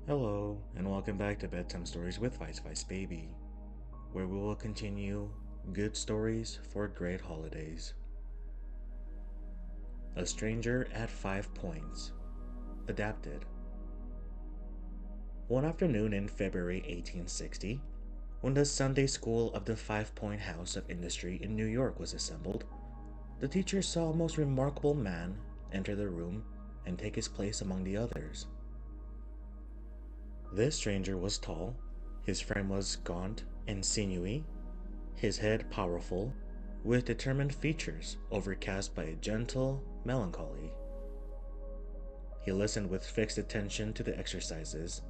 Hello, and welcome back to Bedtime Stories with Vice Baby, where we will continue good stories for great holidays. A Stranger at 5 Points, adapted. One afternoon in February 1860, when the Sunday school of the 5 Point House of Industry in New York was assembled, the teacher saw a most remarkable man enter the room and take his place among the others. This stranger was tall, his frame was gaunt and sinewy, his head powerful, with determined features overcast by a gentle melancholy. He listened with fixed attention to the exercises.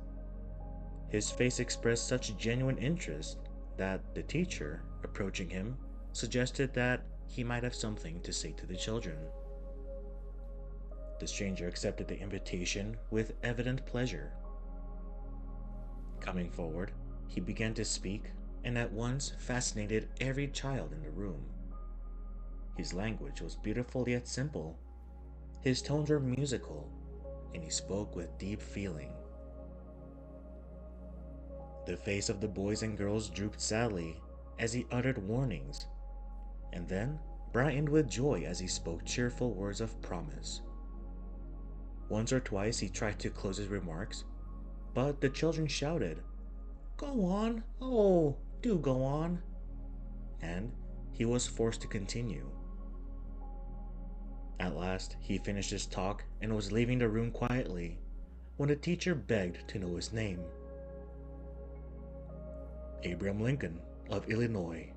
His face expressed such genuine interest that the teacher, approaching him, suggested that he might have something to say to the children. The stranger accepted the invitation with evident pleasure. Coming forward, he began to speak and at once fascinated every child in the room. His language was beautiful yet simple. His tones were musical, and he spoke with deep feeling. The face of the boys and girls drooped sadly as he uttered warnings, and then brightened with joy as he spoke cheerful words of promise. Once or twice he tried to close his remarks, but the children shouted, "Go on! Oh, do go on!" And he was forced to continue. At last, he finished his talk and was leaving the room quietly when the teacher begged to know his name. "Abraham Lincoln of Illinois,"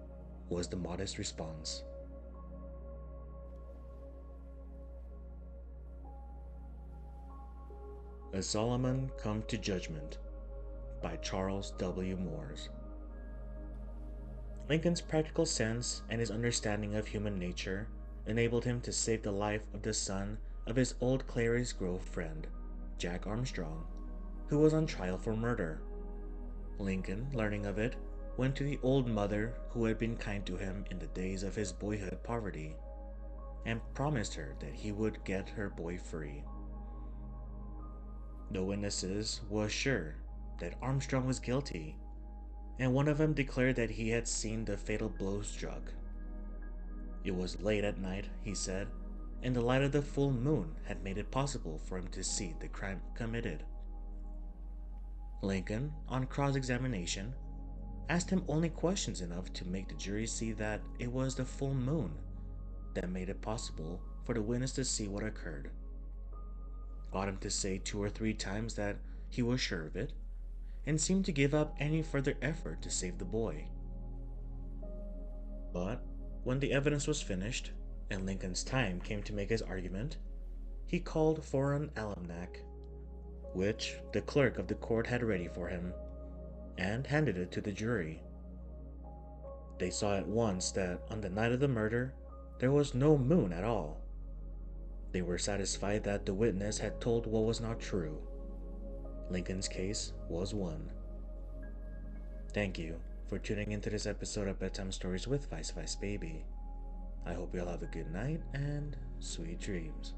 was the modest response. A Solomon Come to Judgment by Charles W. Moores. Lincoln's practical sense and his understanding of human nature enabled him to save the life of the son of his old Clary's Grove friend, Jack Armstrong, who was on trial for murder. Lincoln, learning of it, went to the old mother who had been kind to him in the days of his boyhood poverty, and promised her that he would get her boy free. The witnesses were sure that Armstrong was guilty, and one of them declared that he had seen the fatal blow struck. It was late at night, he said, and the light of the full moon had made it possible for him to see the crime committed. Lincoln, on cross-examination, asked him only questions enough to make the jury see that it was the full moon that made it possible for the witness to see what occurred. Got him to say 2 or 3 times that he was sure of it, and seemed to give up any further effort to save the boy. But when the evidence was finished, and Lincoln's time came to make his argument, he called for an almanac, which the clerk of the court had ready for him, and handed it to the jury. They saw at once that on the night of the murder, there was no moon at all. They were satisfied that the witness had told what was not true. Lincoln's case was won. Thank you for tuning into this episode of Bedtime Stories with Vice Baby. I hope you all have a good night and sweet dreams.